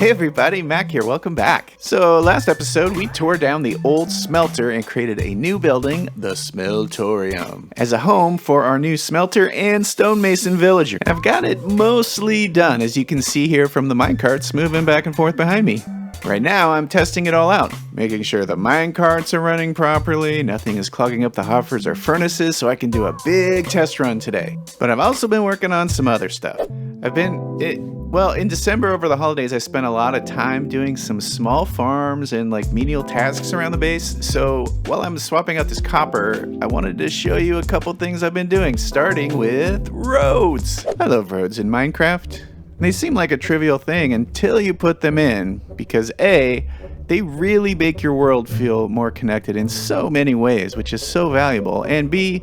Hey everybody, Mac here, welcome back. So last episode we tore down the old smelter and created a new building, the Smeltorium, as a home for our new smelter and stonemason villager. And I've got it mostly done, as you can see here from the minecarts moving back and forth behind me. Right now I'm testing it all out, making sure the minecarts are running properly, nothing is clogging up the hoppers or furnaces, so I can do a big test run today. But I've also been working on some other stuff. In December over the holidays, I spent a lot of time doing some small farms and menial tasks around the base. So while I'm swapping out this copper, I wanted to show you a couple things I've been doing, starting with roads. I love roads in Minecraft. They seem like a trivial thing until you put them in, because A, they really make your world feel more connected in so many ways, which is so valuable, and B,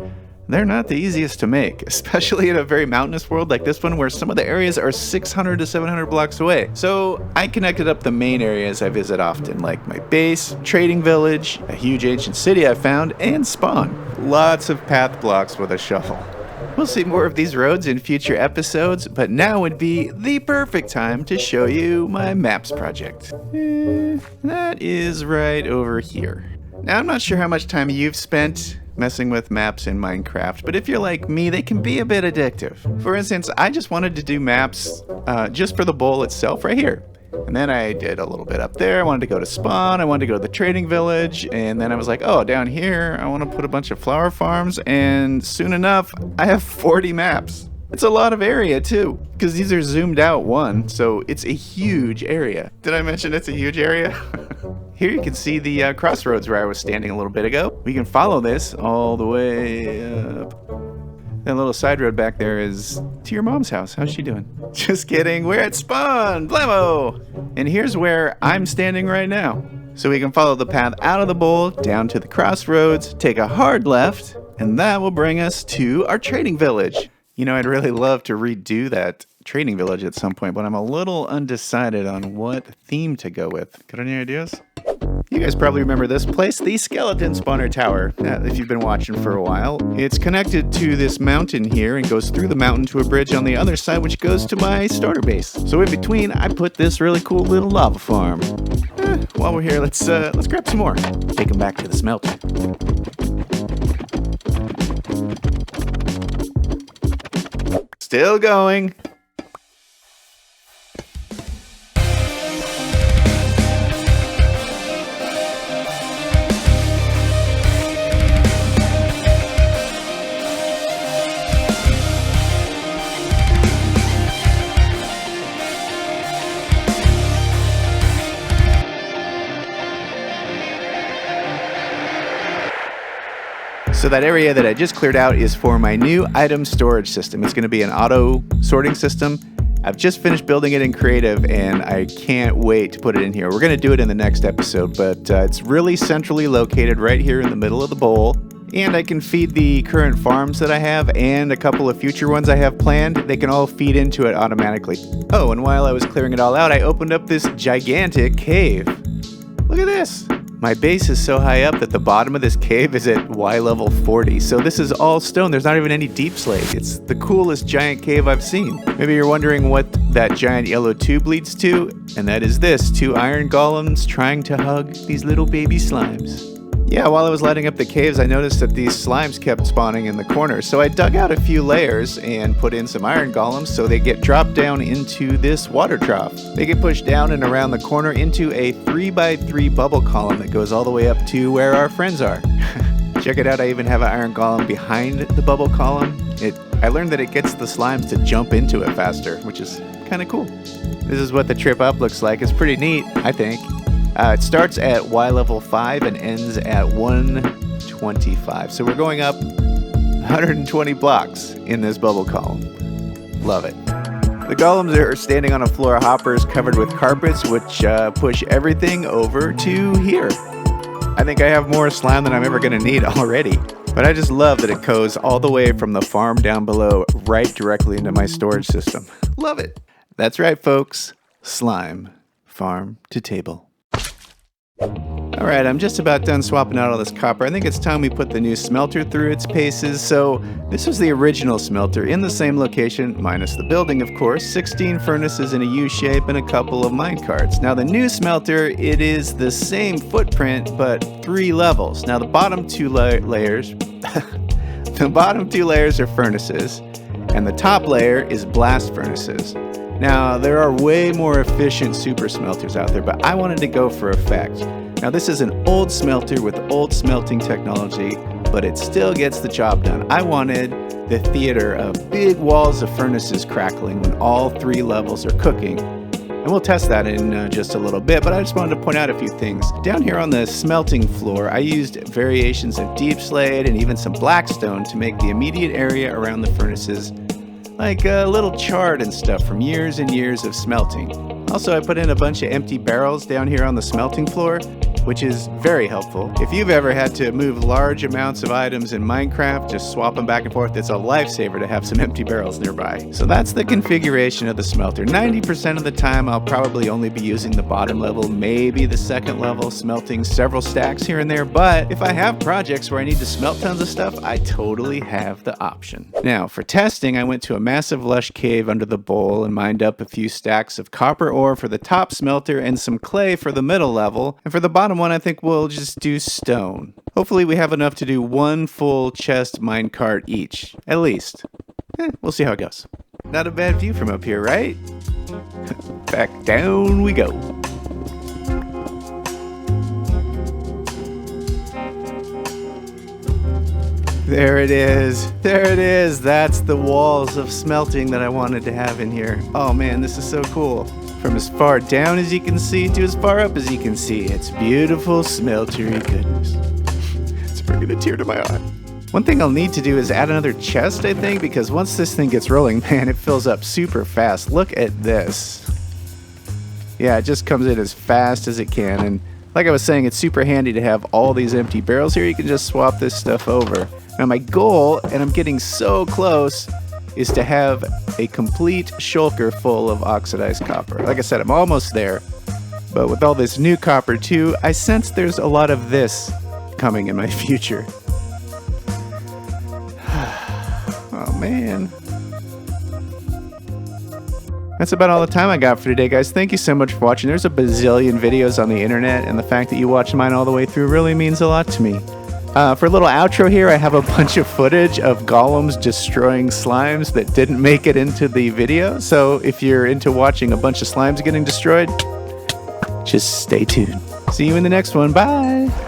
they're not the easiest to make, especially in a very mountainous world like this one where some of the areas are 600 to 700 blocks away. So I connected up the main areas I visit often, like my base, trading village, a huge ancient city I found, and spawn. Lots of path blocks with a shovel. We'll see more of these roads in future episodes, but now would be the perfect time to show you my maps project. That is right over here. Now, I'm not sure how much time you've spent messing with maps in Minecraft, but if you're like me, they can be a bit addictive. For instance, I just wanted to do maps just for the bowl itself right here. And then I did a little bit up there. I wanted to go to spawn, I wanted to go to the trading village, and then I was like, oh, down here, I want to put a bunch of flower farms, and soon enough, I have 40 maps. It's a lot of area too, because these are zoomed out one, so it's a huge area. Did I mention it's a huge area? Here you can see the crossroads where I was standing a little bit ago. We can follow this all the way up. That little side road back there is to your mom's house. How's she doing? Just kidding, we're at spawn, blammo! And here's where I'm standing right now. So we can follow the path out of the bowl, down to the crossroads, take a hard left, and that will bring us to our trading village. You know, I'd really love to redo that trading village at some point, but I'm a little undecided on what theme to go with. Got any ideas? You guys probably remember this place, the Skeleton Spawner Tower, if you've been watching for a while. It's connected to this mountain here and goes through the mountain to a bridge on the other side, which goes to my starter base. So in between, I put this really cool little lava farm. While we're here, let's grab some more. Take them back to the smelter. Still going. So that area that I just cleared out is for my new item storage system. It's going to be an auto sorting system. I've just finished building it in Creative and I can't wait to put it in here. We're going to do it in the next episode, but it's really centrally located right here in the middle of the bowl. And I can feed the current farms that I have and a couple of future ones I have planned. They can all feed into it automatically. Oh, and while I was clearing it all out, I opened up this gigantic cave. Look at this. My base is so high up that the bottom of this cave is at Y level 40, so this is all stone. There's not even any deep slate. It's the coolest giant cave I've seen. Maybe you're wondering what that giant yellow tube leads to, and that is this, 2 iron golems trying to hug these little baby slimes. Yeah, while I was lighting up the caves, I noticed that these slimes kept spawning in the corners, so I dug out a few layers and put in some iron golems so they get dropped down into this water trough. They get pushed down and around the corner into a 3x3 bubble column that goes all the way up to where our friends are. Check it out, I even have an iron golem behind the bubble column. I learned that it gets the slimes to jump into it faster, which is kind of cool. This is what the trip up looks like. It's pretty neat, I think. It starts at Y level 5 and ends at 125. So we're going up 120 blocks in this bubble column. Love it. The golems are standing on a floor of hoppers covered with carpets, which push everything over to here. I think I have more slime than I'm ever going to need already. But I just love that it goes all the way from the farm down below right directly into my storage system. Love it. That's right, folks. Slime. Farm to table. Alright, I'm just about done swapping out all this copper. I think it's time we put the new smelter through its paces. So this was the original smelter in the same location, minus the building of course, 16 furnaces in a U-shape and a couple of minecarts. Now the new smelter, it is the same footprint but 3 levels. Now the bottom 2 layers, the bottom 2 layers are furnaces and the top layer is blast furnaces. Now there are way more efficient super smelters out there, but I wanted to go for effect. Now this is an old smelter with old smelting technology, but it still gets the job done. I wanted the theater of big walls of furnaces crackling when all 3 levels are cooking. And we'll test that in just a little bit, but I just wanted to point out a few things. Down here on the smelting floor, I used variations of deep slate and even some blackstone to make the immediate area around the furnaces like a little charred and stuff from years and years of smelting. Also, I put in a bunch of empty barrels down here on the smelting floor, which is very helpful. If you've ever had to move large amounts of items in Minecraft, just swap them back and forth, it's a lifesaver to have some empty barrels nearby. So that's the configuration of the smelter. 90% of the time, I'll probably only be using the bottom level, maybe the second level, smelting several stacks here and there, but if I have projects where I need to smelt tons of stuff, I totally have the option. Now, for testing, I went to a massive lush cave under the bowl and mined up a few stacks of copper ore for the top smelter and some clay for the middle level, and for the bottom one I think we'll just do stone. Hopefully we have enough to do 1 full chest minecart each, at least. We'll see how it goes. Not a bad view from up here, right? Back down we go. There it is. There it is. That's the walls of smelting that I wanted to have in here. Oh man, this is so cool. From as far down as you can see to as far up as you can see. It's beautiful smeltery goodness. It's bringing a tear to my eye. One thing I'll need to do is add another chest, I think, because once this thing gets rolling, man, it fills up super fast. Look at this. Yeah, it just comes in as fast as it can. And like I was saying, it's super handy to have all these empty barrels here. You can just swap this stuff over. Now my goal, and I'm getting so close, is to have a complete shulker full of oxidized copper. Like I said, I'm almost there, but with all this new copper too, I sense there's a lot of this coming in my future. Oh man. That's about all the time I got for today, guys. Thank you so much for watching. There's a bazillion videos on the internet, and the fact that you watched mine all the way through really means a lot to me. For a little outro here, I have a bunch of footage of golems destroying slimes that didn't make it into the video. So if you're into watching a bunch of slimes getting destroyed, just stay tuned. See you in the next one. Bye!